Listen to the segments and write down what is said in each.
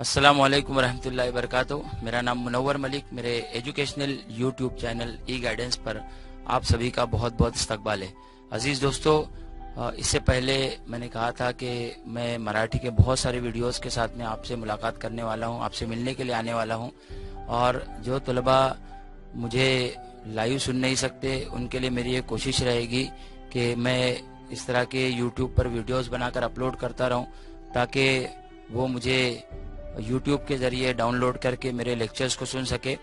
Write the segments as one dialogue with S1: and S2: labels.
S1: अस्सलामुअलैकुम रहमतुल्लाहि वबरकातुहू। मेरा नाम मुनव्वर मलिक। मेरे एजुकेशनल यूट्यूब चैनल ई गाइडेंस पर आप सभी का बहुत बहुत इस्तकबाल है। अजीज दोस्तों, इससे पहले मैंने कहा था कि मैं मराठी के बहुत सारे वीडियोस के साथ में आपसे मुलाकात करने वाला हूं, आपसे मिलने के लिए आने वाला हूं। और जो तलबा मुझे लाइव सुन नहीं सकते उनके लिए मेरी ये कोशिश रहेगी कि मैं इस तरह के यूट्यूब पर वीडियोस बनाकर अपलोड करता रहूं, ताकि वो मुझे यूट्यूब के जरिए डाउनलोड करके मेरे लेक्चर्स को सुन सके।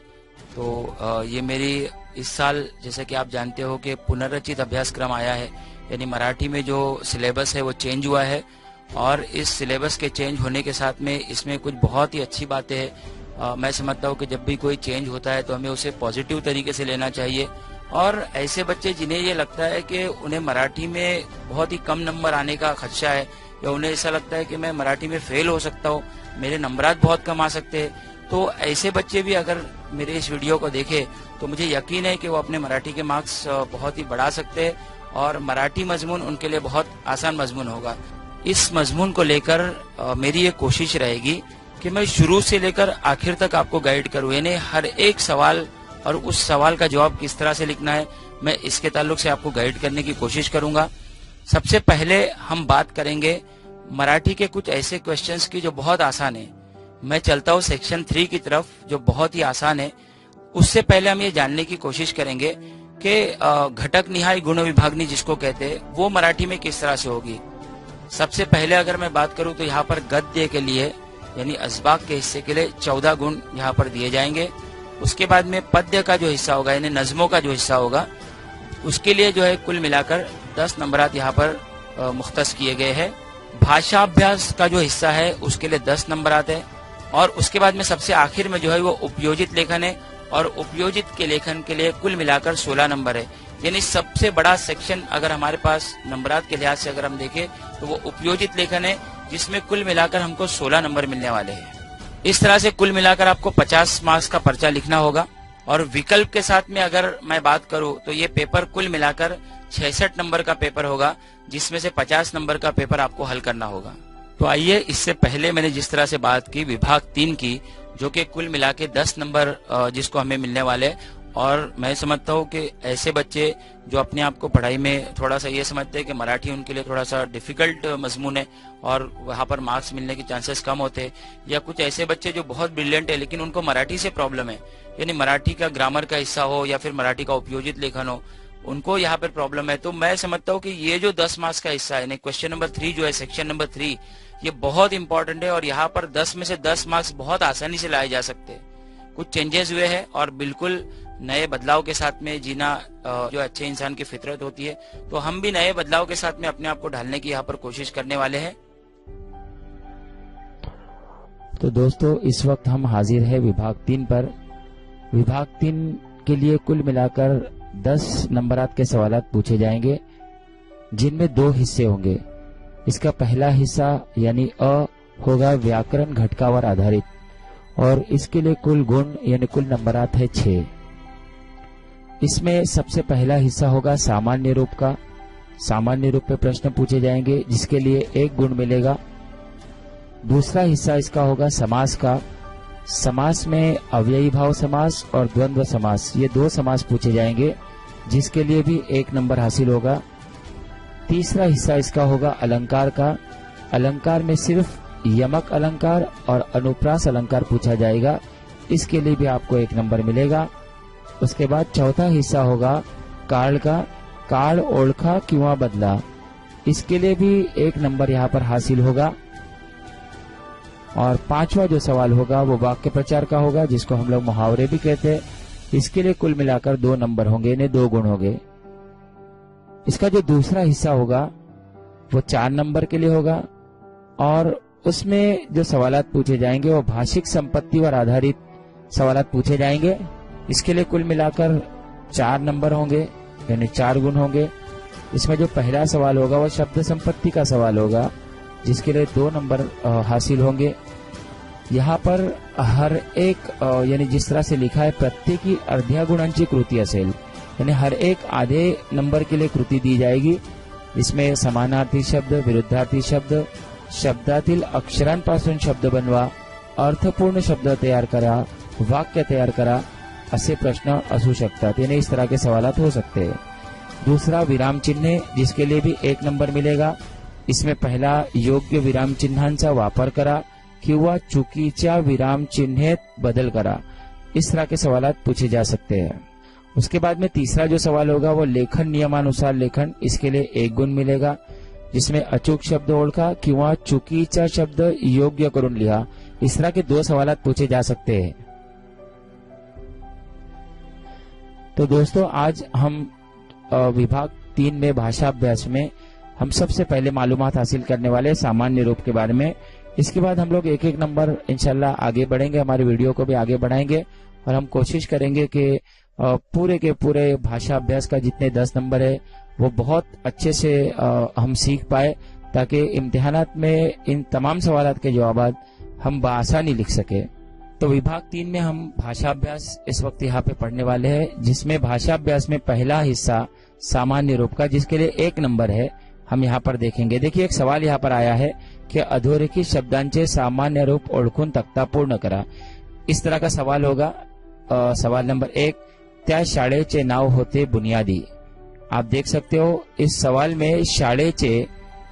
S1: तो ये मेरी इस साल, जैसे कि आप जानते हो कि पुनर्रचित अभ्यासक्रम आया है, यानी मराठी में जो सिलेबस है वो चेंज हुआ है। और इस सिलेबस के चेंज होने के साथ में इसमें कुछ बहुत ही अच्छी बातें हैं। मैं समझता हूँ कि जब भी कोई चेंज होता है तो हमें उसे पॉजिटिव तरीके से लेना चाहिए। और ऐसे बच्चे जिन्हें ये लगता है कि उन्हें मराठी में बहुत ही कम नंबर आने का खदशा है, या उन्हें ऐसा लगता है कि मैं मराठी में फेल हो सकता हूँ, मेरे नंबरात बहुत कम आ सकते हैं, तो ऐसे बच्चे भी अगर मेरे इस वीडियो को देखें तो मुझे यकीन है कि वो अपने मराठी के मार्क्स बहुत ही बढ़ा सकते हैं और मराठी मजमून उनके लिए बहुत आसान मजमून होगा। इस मजमून को लेकर मेरी ये कोशिश रहेगी कि मैं शुरू से लेकर आखिर तक आपको गाइड करूँ, यानी हर एक सवाल और उस सवाल का जवाब किस तरह से लिखना है, मैं इसके ताल्लुक से आपको गाइड करने की कोशिश करूंगा। सबसे पहले हम बात करेंगे मराठी के कुछ ऐसे क्वेश्चंस की जो बहुत आसान है। मैं चलता हूँ सेक्शन 3 की तरफ, जो बहुत ही आसान है। उससे पहले हम ये जानने की कोशिश करेंगे कि घटक निहाय गुण विभागनी जिसको कहते हैं वो मराठी में किस तरह से होगी। सबसे पहले अगर मैं बात करूं तो यहाँ पर गद्य के लिए यानी असबाक के हिस्से के लिए 14 गुण यहाँ पर दिए जाएंगे। उसके बाद में पद्य का जो हिस्सा होगा यानी नज्मों का जो हिस्सा होगा उसके लिए जो है कुल मिलाकर 10 नंबरात यहाँ पर मुख्तस किए गए हैं। भाषा अभ्यास का जो हिस्सा है उसके लिए 10 नंबर आते हैं। और उसके बाद में सबसे आखिर में जो है वो उपयोजित लेखन है, और उपयोजित के लेखन के लिए कुल मिलाकर 16 नंबर है। यानी सबसे बड़ा सेक्शन अगर हमारे पास नंबरात के लिहाज से अगर हम देखें तो वो उपयोजित लेखन है, जिसमें कुल मिलाकर हमको 16 नंबर मिलने वाले हैं। इस तरह से कुल मिलाकर आपको 50 मार्क्स का पर्चा लिखना होगा। और विकल्प के साथ में अगर मैं बात करूं तो ये पेपर कुल मिलाकर 66 नंबर का पेपर होगा, जिसमें से 50 नंबर का पेपर आपको हल करना होगा। तो आइए, इससे पहले मैंने जिस तरह से बात की विभाग 3 की, जो कि कुल मिला के 10 नंबर जिसको हमें मिलने वाले, और मैं समझता हूँ कि ऐसे बच्चे जो अपने आप को पढ़ाई में थोड़ा सा ये समझते हैं कि मराठी उनके लिए थोड़ा सा डिफिकल्ट मजमून है और वहाँ पर मार्क्स मिलने के चांसेस कम होते हैं, या कुछ ऐसे बच्चे जो बहुत ब्रिलियंट है लेकिन उनको मराठी से प्रॉब्लम है, यानी मराठी का ग्रामर का हिस्सा हो या फिर मराठी का उपयोजित लेखन हो, उनको यहाँ पर प्रॉब्लम है। तो मैं समझता हूँ कि ये जो 10 मार्क्स का हिस्सा है यानी क्वेश्चन नंबर 3 जो है सेक्शन नंबर 3, ये बहुत इंपॉर्टेंट है। और यहाँ पर 10 में से 10 मार्क्स बहुत आसानी से लाए जा सकते हैं। कुछ चेंजेस हुए हैं और बिल्कुल नए बदलाव के साथ में जीना जो अच्छे इंसान की फितरत होती है, तो हम भी नए बदलाव के साथ में अपने आप को ढालने की यहाँ पर कोशिश करने वाले हैं।
S2: तो दोस्तों, इस वक्त हम हाजिर है विभाग 3 पर। विभाग 3 के लिए कुल मिलाकर 10 नंबरात के सवालात पूछे जाएंगे, जिनमें 2 हिस्से होंगे। इसका पहला हिस्सा यानी अ होगा व्याकरण घटकावर आधारित, और इसके लिए कुल गुण यानी कुल नंबरात है 6। इसमें सबसे पहला हिस्सा होगा सामान्य रूप का। सामान्य रूप पे प्रश्न पूछे जाएंगे जिसके लिए 1 गुण मिलेगा। दूसरा हिस्सा इसका होगा समास का। समास में अव्ययी भाव समास और द्वंद्व समास, ये 2 समास पूछे जाएंगे जिसके लिए भी 1 नंबर हासिल होगा। तीसरा हिस्सा इसका होगा अलंकार का। अलंकार में सिर्फ यमक अलंकार और अनुप्रास अलंकार पूछा जाएगा, इसके लिए भी आपको 1 नंबर मिलेगा। उसके बाद चौथा हिस्सा होगा काल का। काल ओळखा किंवा बदला, इसके लिए भी 1 नंबर यहाँ पर हासिल होगा। और 5वां जो सवाल होगा वो वाक्य प्रचार का होगा, जिसको हम लोग मुहावरे भी कहते हैं। इसके लिए कुल मिलाकर 2 नंबर होंगे, इन्हें 2 गुण होंगे। इसका जो दूसरा हिस्सा होगा वो 4 नंबर के लिए होगा, और उसमें जो सवालात पूछे जाएंगे वो भाषिक संपत्ति पर आधारित सवालात पूछे जाएंगे। इसके लिए कुल मिलाकर 4 नंबर होंगे, यानी 4 गुण होंगे। इसमें जो पहला सवाल होगा वो शब्द संपत्ति का सवाल होगा, जिसके लिए 2 नंबर हासिल होंगे। यहाँ पर हर एक यानी जिस तरह से लिखा है प्रत्येकी अर्ध्या गुणांची कृती असेल, यानी हर एक आधे नंबर के लिए कृति दी जाएगी। इसमें समानार्थी शब्द, विरुद्धार्थी शब्द, शब्दातील अक्षरांपासून शब्द बनवा, अर्थपूर्ण शब्द तयार करा, वाक्य तयार करा, असे प्रश्न असू शकतात. यानी इस तरह के सवालात हो सकते हैं. दूसरा विराम चिन्ह, जिसके लिए भी 1 नंबर मिलेगा. इसमें पहला योग्य विराम चिन्हांचा वापर करा किंवा चुकीच्या विराम चिन्हेत बदल करा. इस तरह के सवालात पूछे जा सकते हैं. उसके बाद में तीसरा जो सवाल होगा वो लेखन नियमानुसार लेखन. इसके लिए 1 गुण मिलेगा, जिसमें अचूक शब्द ओळखा किंवा चुकीचा शब्द योग्य करून लिहा. इस तरह के 2 सवालात पूछे जा सकते हैं. तो दोस्तों, आज हम विभाग 3 में भाषा अभ्यास में हम सबसे पहले मालूमात हासिल करने वाले सामान्य रूप के बारे में. इसके बाद हम लोग 1-1 नंबर इंशाल्लाह आगे बढ़ेंगे, हमारे वीडियो को भी आगे बढ़ाएंगे और हम कोशिश करेंगे कि पूरे के पूरे भाषा अभ्यास का जितने 10 नंबर है वो बहुत अच्छे से हम सीख पाए, ताकि इम्तिहानात में इन तमाम सवालात के जवाब हम बआसानी लिख सके. तो विभाग 3 में हम भाषा अभ्यास इस वक्त यहाँ पे पढ़ने वाले हैं, जिसमें भाषा अभ्यास में पहला हिस्सा सामान्य रूप का, जिसके लिए 1 नंबर है, हम यहाँ पर देखेंगे. देखिए, एक सवाल यहाँ पर आया है कि अधोरेखित शब्दांचे सामान्य रूप ओळखून तक्ता पूर्ण करा. इस तरह का सवाल होगा. सवाल नंबर 1, त्या शाळेचे नाव होते बुनियादी. आप देख सकते हो इस सवाल में शाळेचे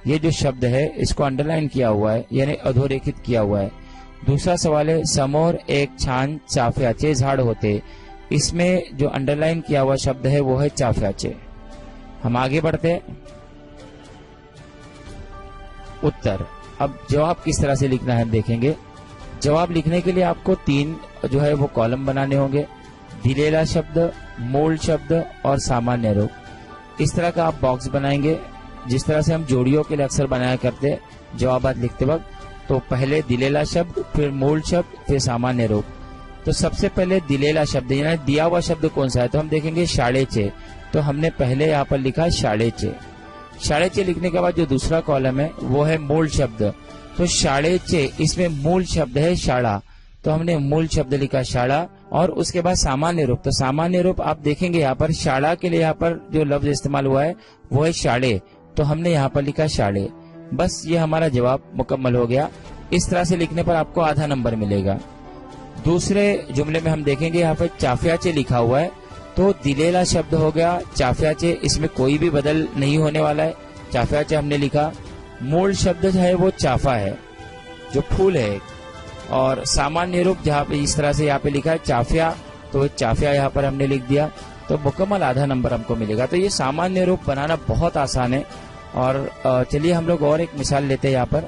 S2: ये जो शब्द है इसको अंडरलाइन किया हुआ है, यानी अधोरेखित किया हुआ है. दूसरा सवाल है, समोर एक छान चाफ्याचे झाड होते. इसमें जो अंडरलाइन किया हुआ शब्द है वो है चाफ्याचे. हम आगे बढ़ते हैं. उत्तर. अब जवाब किस तरह से लिखना है हम देखेंगे. जवाब लिखने के लिए आपको 3 जो है वो कॉलम बनाने होंगे. दिलेला शब्द, मूल शब्द और सामान्य रूप. इस तरह का आप बॉक्स बनाएंगे, जिस तरह से हम जोड़ियों के लिए अक्सर बनाया करते जवाब लिखते वक्त. तो पहले दिलेला शब्द, फिर मूल शब्द, फिर सामान्य रूप. तो सबसे पहले दिलेला शब्द, यानी दिया हुआ शब्द कौन सा है, तो हम देखेंगे शाळेचे. तो हमने पहले यहाँ पर लिखा शाळेचे. शाळेचे लिखने के बाद जो दूसरा कॉलम है वो है मूल शब्द. तो शाळेचे, इसमें मूल शब्द है शाळा, तो हमने मूल शब्द लिखा शाळा. और उसके बाद सामान्य रूप. तो सामान्य रूप आप देखेंगे यहाँ पर शाळा के लिए यहाँ पर जो लफ्ज इस्तेमाल हुआ है वो है शाळे, तो हमने यहाँ पर लिखा शाळे. बस ये हमारा जवाब मुकम्मल हो गया. इस तरह से लिखने पर आपको आधा नंबर मिलेगा. दूसरे जुमले में हम देखेंगे यहाँ पर चाफ्याचे लिखा हुआ है, तो दिलेला शब्द हो गया चाफ्याचे, इसमें कोई भी बदल नहीं होने वाला है. चाफ्याचे हमने लिखा. मूल शब्द जो है वो चाफा है, जो फूल है. और सामान्य रूप जहाँ पे इस तरह से यहाँ पे लिखा है चाफ्या, तो चाफ्या यहाँ पर हमने लिख दिया. तो मुकम्मल आधा नंबर हमको मिलेगा. तो ये सामान्य रूप बनाना बहुत आसान है. और चलिए हम लोग और एक मिसाल लेते हैं यहाँ पर.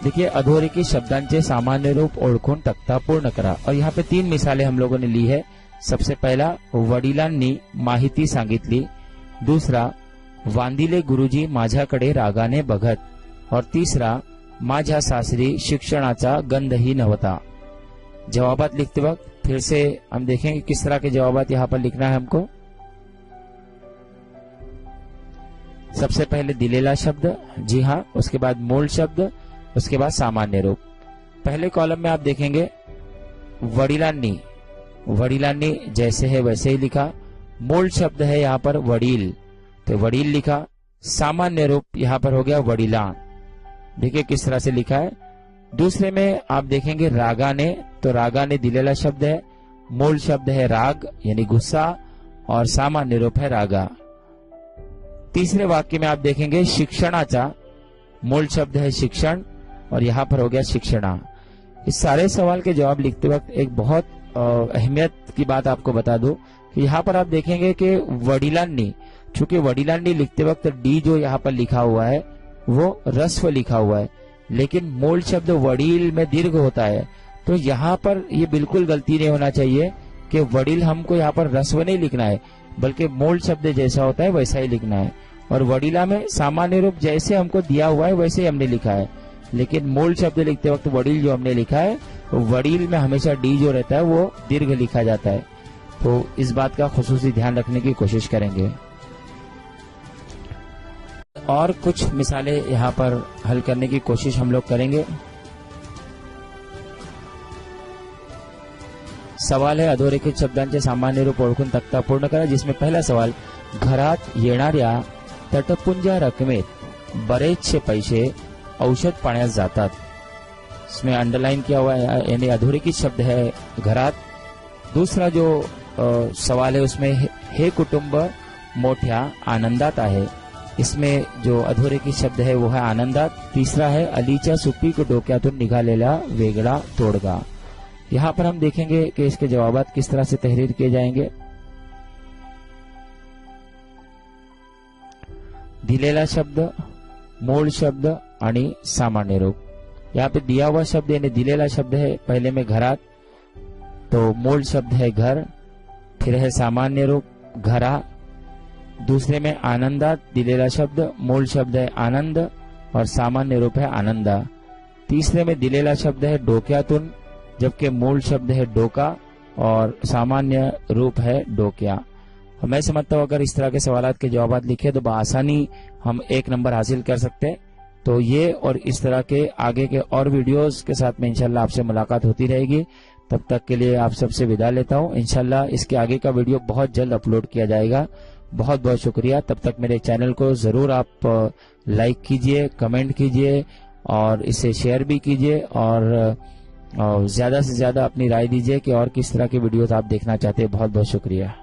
S2: देखिए, अधोरेखित शब्दांचे सामान्य रूप ओळखून तक्ता पूर्ण करा. और यहाँ पे 3 मिसालें हम लोगों ने ली है. सबसे पहला, वडिलांनी माहिती सांगितली. दूसरा, वांदिले गुरुजी माझ्याकडे रागाने बघत. और तीसरा, माझ्या सासरी शिक्षणाचा गंधही नव्हता. जवाबात लिखते वक्त फिर से हम देखेंगे किस तरह के जवाबात यहाँ पर लिखना है हमको. सबसे पहले दिलेला शब्द, जी हाँ. उसके बाद मूल शब्द, उसके बाद सामान्य रूप. पहले कॉलम में आप देखेंगे वडिलांनी. वडिलांनी जैसे है वैसे ही लिखा. मूल शब्द है यहाँ पर वडील, तो वडील लिखा. सामान्य रूप यहाँ पर हो गया वडिलान. देखिए किस तरह से लिखा है. दूसरे में आप देखेंगे रागाने, तो रागाने दिलेला शब्द है, मूल शब्द है राग यानी गुस्सा, और सामान्य रूप है रागा. तीसरे वाक्य में आप देखेंगे शिक्षणाचा, मूल शब्द है शिक्षण, और यहाँ पर हो गया शिक्षणा. इस सारे सवाल के जवाब लिखते वक्त एक बहुत अहमियत की बात आपको बता दूं कि यहाँ पर आप देखेंगे कि वडिलांनी, चूंकि वडिलांनी लिखते वक्त डी जो यहाँ पर लिखा हुआ है वो रस्व लिखा हुआ है, लेकिन मूल शब्द वडील में दीर्घ होता है. तो यहाँ पर ये बिल्कुल गलती नहीं होना चाहिए कि वडील हमको यहाँ पर रस्व नहीं लिखना है, बल्कि मूल शब्द जैसा होता है वैसा ही लिखना है. और वडीला में सामान्य रूप जैसे हमको दिया हुआ है वैसे ही हमने लिखा है, लेकिन मूल शब्द लिखते वक्त वडील जो हमने लिखा है, तो वडील में हमेशा डी जो रहता है वो दीर्घ लिखा जाता है. तो इस बात का खुसूसी ध्यान रखने की कोशिश करेंगे. और कुछ मिसालें यहाँ पर हल करने की कोशिश हम लोग करेंगे. सवाल है अधोरेखित शब्दांचे सामान्य रूप ओळखून तक्ता पूर्ण करा, जिसमें पहला सवाल, घरात येणाऱ्या तटपुंजा रकमेत बरेचसे पैसे औषध पाण्यात जातात. इसमें अंडरलाइन किया हुआ है, यानी अधोरेखित शब्द है घरात. दूसरा जो सवाल है उसमें हे कुटुंब मोठ्या आनंदात आहे. इसमें जो अधोरेखित शब्द है वो है आनंदात. तीसरा है अलीच्या सुपीक डोक्यातून निघालेला वेगळा तोडगा. यहाँ पर हम देखेंगे कि इसके जवाबात किस तरह से तहरीर किए जाएंगे. दिलेला शब्द, मूल शब्द आणि सामान्य रूप. यहाँ पे दिया हुआ शब्द यानी दिलेला शब्द है पहले में घरात, तो मूल शब्द है घर, फिर है सामान्य रूप घरा. दूसरे में आनंदात, दिलेला शब्द, मूल शब्द है आनंद और सामान्य रूप है आनंदा. तीसरे में दिलेला शब्द है डोक्यातून, जबकि मूल शब्द है डोका और सामान्य रूप है डोक्या. मैं समझता हूँ अगर इस तरह के सवालात के जवाब लिखे तो बआसानी हम 1 नंबर हासिल कर सकते हैं. तो ये और इस तरह के आगे के और वीडियोस के साथ में इंशाल्लाह आपसे मुलाकात होती रहेगी. तब तक के लिए आप सबसे विदा लेता हूँ. इंशाल्लाह इसके आगे का वीडियो बहुत जल्द अपलोड किया जाएगा. बहुत बहुत शुक्रिया. तब तक मेरे चैनल को जरूर आप लाइक कीजिए, कमेंट कीजिए और इसे शेयर भी कीजिए और ज्यादा से ज्यादा अपनी राय दीजिए कि और किस तरह के वीडियोस आप देखना चाहते हैं. बहुत बहुत शुक्रिया.